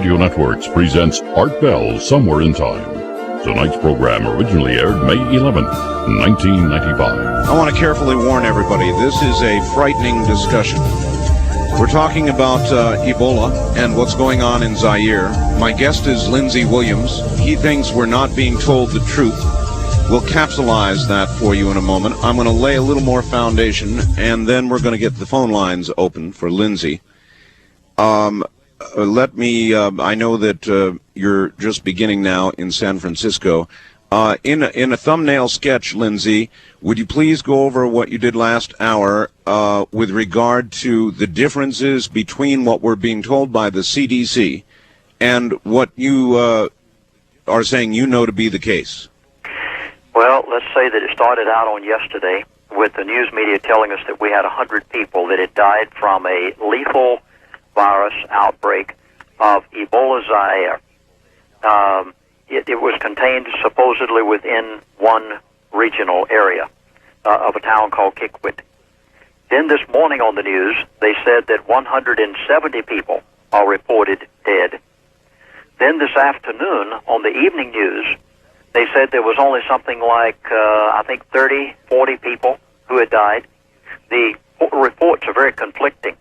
Radio Networks presents Art Bell Somewhere in Time. Tonight's program originally aired May 11th, 1995. I want to carefully warn everybody, this is a frightening discussion. We're talking about Ebola and what's going on in Zaire. My guest is Lindsey Williams. He thinks we're not being told the truth. We'll capsulize that for you in a moment. I'm going to lay a little more foundation, and then we're going to get the phone lines open for Lindsey. I know that you're just beginning now in San Francisco. In a thumbnail sketch, Lindsey, would you please go over what you did last hour with regard to the differences between what we're being told by the CDC and what you are saying you know to be the case? Well, let's say that it started out on yesterday with the news media telling us that we had 100 people that had died from a lethal virus outbreak of Ebola Zaire. It was contained supposedly within one regional area of a town called Kikwit. Then this morning on the news, they said that 170 people are reported dead. Then this afternoon on the evening news, they said there was only something like, 30, 40 people who had died. The reports are very conflicting.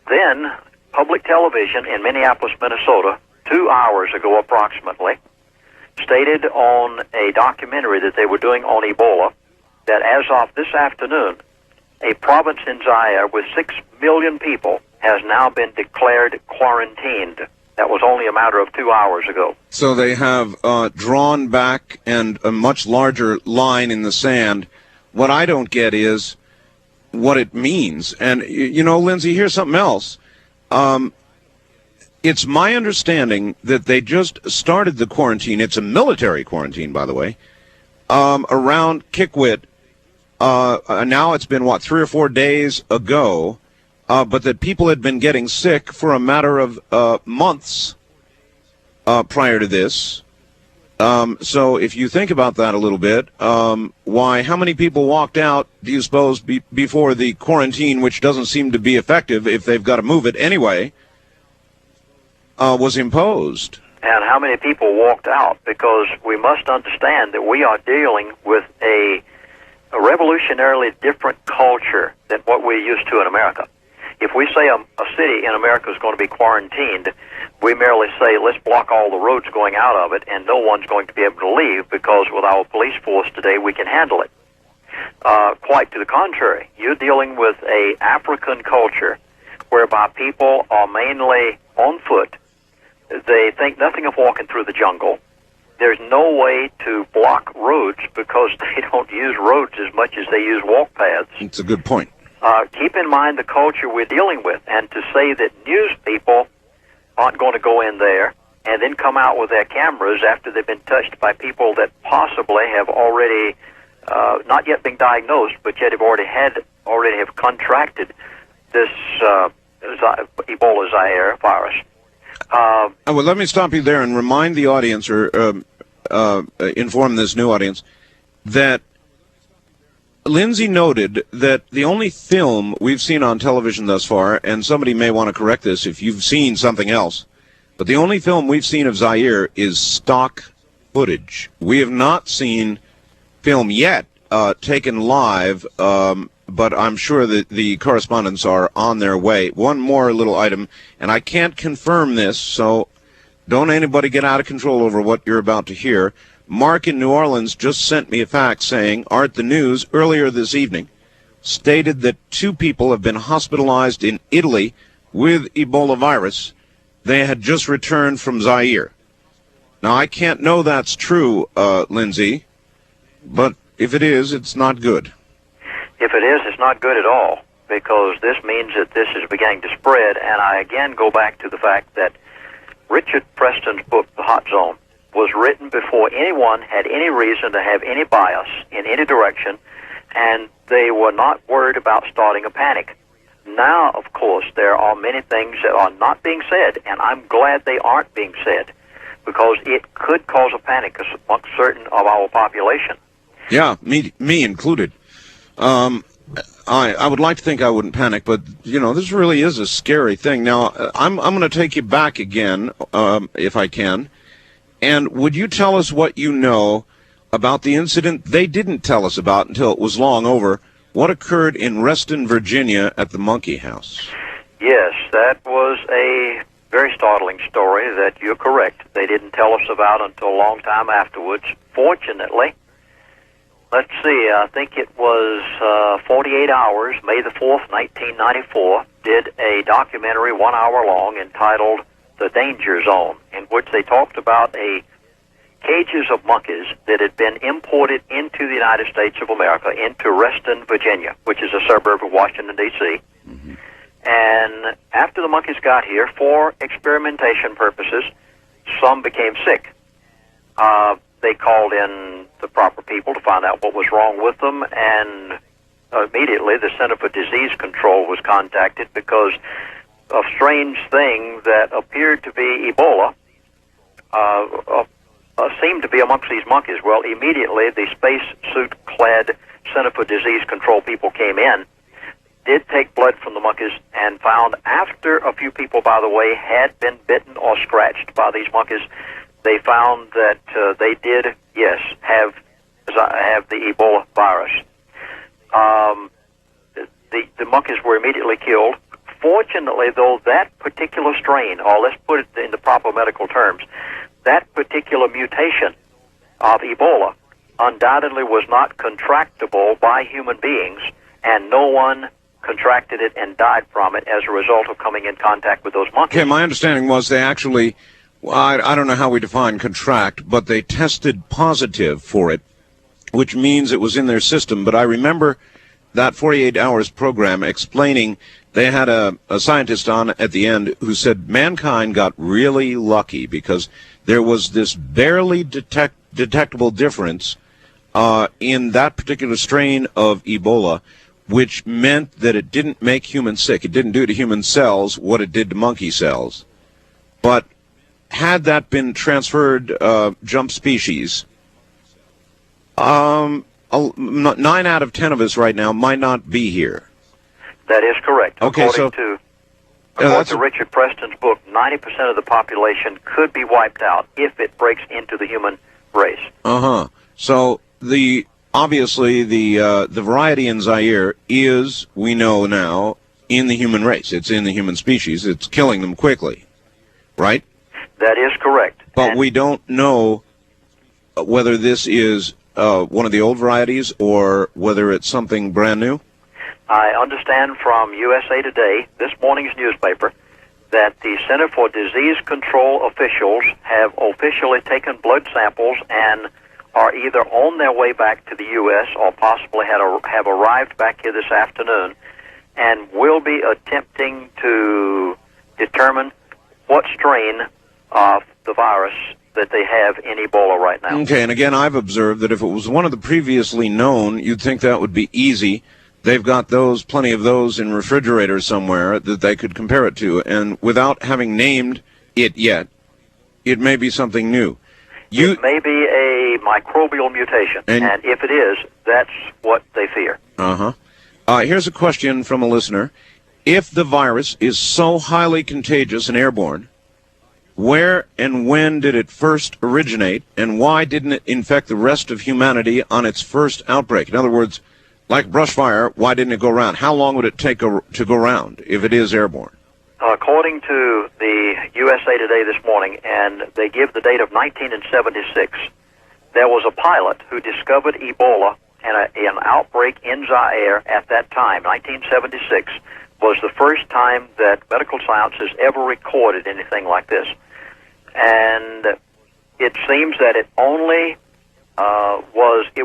Then, public television in Minneapolis, Minnesota, 2 hours ago approximately, stated on a documentary that they were doing on Ebola that as of this afternoon, a province in Zaire with 6 million people has now been declared quarantined. That was only a matter of 2 hours ago. So they have drawn back and a much larger line in the sand. What I don't get is what it means. And, you know, Lindsey, here's something else. It's my understanding that they just started the quarantine. It's a military quarantine, by the way, around Kikwit. Now it's been, 3 or 4 days ago. But that people had been getting sick for a matter of months prior to this. So if you think about that a little bit, how many people walked out, do you suppose, before the quarantine, which doesn't seem to be effective if they've got to move it anyway, was imposed? And how many people walked out? Because we must understand that we are dealing with a revolutionarily different culture than what we're used to in America. If we say a city in America is going to be quarantined, we merely say, let's block all the roads going out of it, and no one's going to be able to leave because with our police force today, we can handle it. Quite to the contrary, you're dealing with a African culture whereby people are mainly on foot. They think nothing of walking through the jungle. There's no way to block roads because they don't use roads as much as they use walk paths. It's a good point. Keep in mind the culture we're dealing with, and to say that news people aren't going to go in there and then come out with their cameras after they've been touched by people that possibly have already not yet been diagnosed, but yet have already have contracted this Ebola Zaire virus. Well, let me stop you there and remind the audience, or inform this new audience, that Lindsey noted that the only film we've seen on television thus far, and somebody may want to correct this if you've seen something else, but the only film we've seen of Zaire is stock footage. We have not seen film yet taken live, but I'm sure that the correspondents are on their way. One more little item, and I can't confirm this, so don't anybody get out of control over what you're about to hear. Mark in New Orleans just sent me a fax saying, Art, the news earlier this evening stated that 2 people have been hospitalized in Italy with Ebola virus. They had just returned from Zaire. Now, I can't know that's true, Lindsey, but if it is, it's not good. If it is, it's not good at all, because this means that this is beginning to spread, and I again go back to the fact that Richard Preston's book, The Hot Zone, was written before anyone had any reason to have any bias in any direction, and they were not worried about starting a panic. Now, of course, there are many things that are not being said, and I'm glad they aren't being said, because it could cause a panic amongst certain of our population. Yeah, me included. I would like to think I wouldn't panic, but, this really is a scary thing. Now, I'm going to take you back again, if I can. And would you tell us what you know about the incident they didn't tell us about until it was long over? What occurred in Reston, Virginia at the Monkey House? Yes, that was a very startling story that you're correct. They didn't tell us about until a long time afterwards. Fortunately, let's see, I think it was 48 Hours, May the 4th, 1994, did a documentary 1 hour long entitled The Danger Zone, in which they talked about cages of monkeys that had been imported into the United States of America, into Reston, Virginia, which is a suburb of Washington, D.C. Mm-hmm. And after the monkeys got here, for experimentation purposes, some became sick. They called in the proper people to find out what was wrong with them, and immediately the Center for Disease Control was contacted because a strange thing that appeared to be Ebola seemed to be amongst these monkeys. Well, immediately the spacesuit-clad Center for Disease Control people came in, did take blood from the monkeys, and found after a few people, by the way, had been bitten or scratched by these monkeys, they found that they did, yes, have the Ebola virus. The monkeys were immediately killed. Fortunately, though, that particular strain, or let's put it in the proper medical terms, that particular mutation of Ebola undoubtedly was not contractable by human beings, and no one contracted it and died from it as a result of coming in contact with those monkeys. Okay, my understanding was they actually, I don't know how we define contract, but they tested positive for it, which means it was in their system. But I remember that 48 Hours program explaining, they had a scientist on at the end who said mankind got really lucky because there was this barely detectable difference in that particular strain of Ebola, which meant that it didn't make humans sick. It didn't do to human cells what it did to monkey cells. But had that been transferred jump species, 9 out of 10 of us right now might not be here. That is correct. Okay, According to Richard Preston's book, 90% of the population could be wiped out if it breaks into the human race. So obviously the variety in Zaire is, we know now, in the human race. It's in the human species. It's killing them quickly, right? That is correct. But we don't know whether this is one of the old varieties or whether it's something brand new. I understand from USA Today, this morning's newspaper, that the Center for Disease Control officials have officially taken blood samples and are either on their way back to the U.S. or possibly have arrived back here this afternoon, and will be attempting to determine what strain of the virus that they have in Ebola right now. Okay, and again, I've observed that if it was one of the previously known, you'd think that would be easy. They've got plenty of those in refrigerators somewhere that they could compare it to, and without having named it yet, it may be something new. It may be a microbial mutation, and if it is, that's what they fear. Here's a question from a listener. If the virus is so highly contagious and airborne, where and when did it first originate, and why didn't it infect the rest of humanity on its first outbreak? In other words, like brush fire, why didn't it go around? How long would it take to go around if it is airborne? According to the USA Today this morning, and they give the date of 1976, there was a pilot who discovered Ebola and an outbreak in Zaire at that time. 1976 was the first time that medical science has ever recorded anything like this. And it seems that it only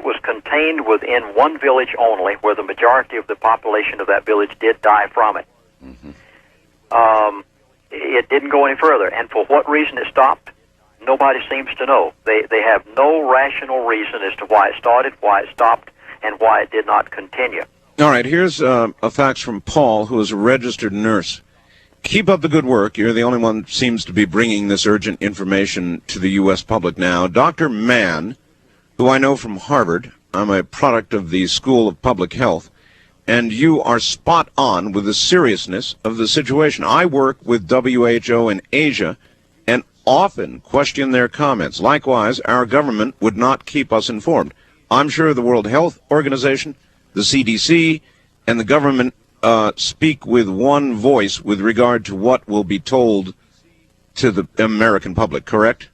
was contained within one village only, where the majority of the population of that village did die from it. It didn't go any further, and for what reason it stopped, nobody seems to know. They have no rational reason as to why it started, why it stopped, and why it did not continue. All right, here's a fax from Paul, who is a registered nurse. Keep up the good work. You're the only one who seems to be bringing this urgent information to the U.S. public now. Dr. Mann, who I know from Harvard, I'm a product of the School of Public Health, and you are spot on with the seriousness of the situation. I work with WHO in Asia and often question their comments. Likewise, our government would not keep us informed. I'm sure the World Health Organization, the CDC, and the government speak with one voice with regard to what will be told to the American public, correct?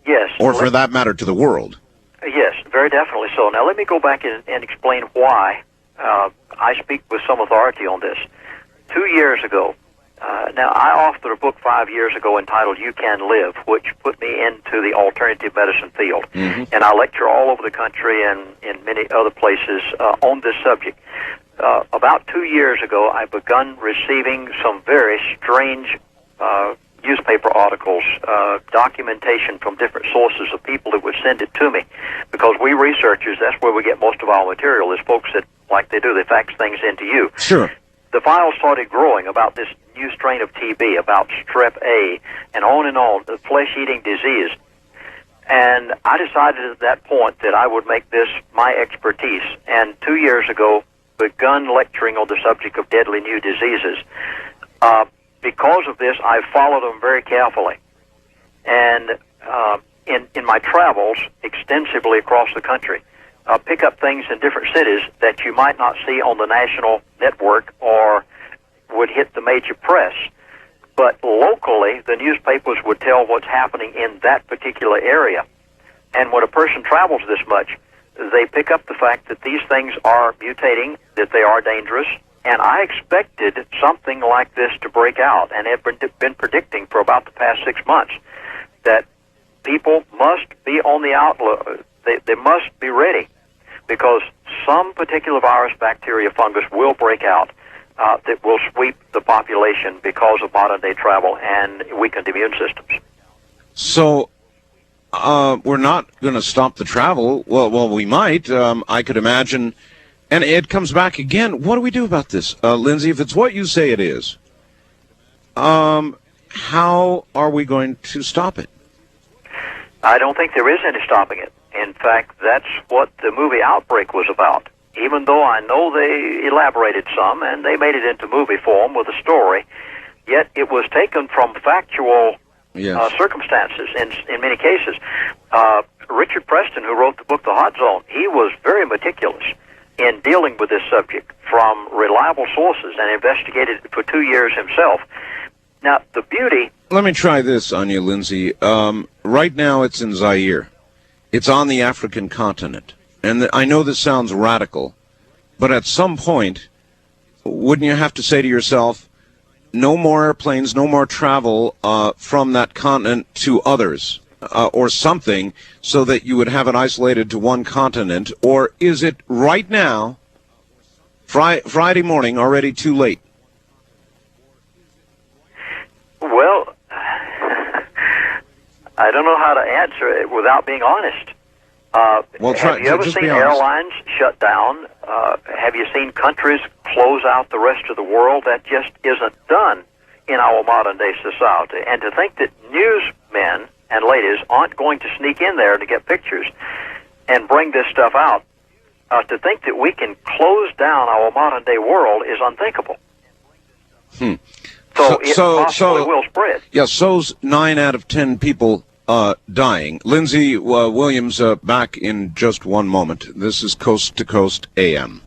Yes. Or for that matter, to the world. Yes, very definitely so. Now, let me go back and explain why I speak with some authority on this. 2 years ago, now I authored a book 5 years ago entitled You Can Live, which put me into the alternative medicine field. Mm-hmm. And I lecture all over the country and in many other places on this subject. About 2 years ago, I begun receiving some very strange newspaper articles, documentation from different sources of people that would send it to me. Because we researchers, that's where we get most of our material, is folks that, like they do, they fax things into you. Sure. The files started growing about this new strain of TB, about strep A, and on, the flesh-eating disease. And I decided at that point that I would make this my expertise. And 2 years ago, begun lecturing on the subject of deadly new diseases. Because of this, I followed them very carefully. And in my travels extensively across the country, pick up things in different cities that you might not see on the national network or would hit the major press. But locally, the newspapers would tell what's happening in that particular area. And when a person travels this much, they pick up the fact that these things are mutating, that they are dangerous. And I expected something like this to break out, and have been predicting for about the past 6 months that people must be on the outlook. They must be ready, because some particular virus, bacteria, fungus will break out that will sweep the population because of modern-day travel and weakened immune systems. So we're not going to stop the travel. Well, we might. I could imagine. And it comes back again. What do we do about this? Lindsay, if it's what you say it is, how are we going to stop it? I don't think there is any stopping it. In fact, that's what the movie Outbreak was about. Even though I know they elaborated some and they made it into movie form with a story, yet it was taken from factual circumstances in many cases. Richard Preston, who wrote the book The Hot Zone, he was very meticulous in dealing with this subject from reliable sources and investigated it for 2 years himself. Now, the beauty... Let me try this on you, Lindsay. Right now it's in Zaire. It's on the African continent. And I know this sounds radical, but at some point, wouldn't you have to say to yourself, no more airplanes, no more travel from that continent to others? Or something, so that you would have it isolated to one continent? Or is it right now, Friday morning, already too late? Well, I don't know how to answer it without being honest. Have you ever seen airlines shut down? Have you seen countries close out the rest of the world? That just isn't done in our modern-day society. And to think that newsmen and ladies aren't going to sneak in there to get pictures and bring this stuff out, to think that we can close down our modern-day world is unthinkable. So it possibly will spread. Yeah, so's 9 out of 10 people dying. Lindsay Williams, back in just one moment. This is Coast to Coast AM.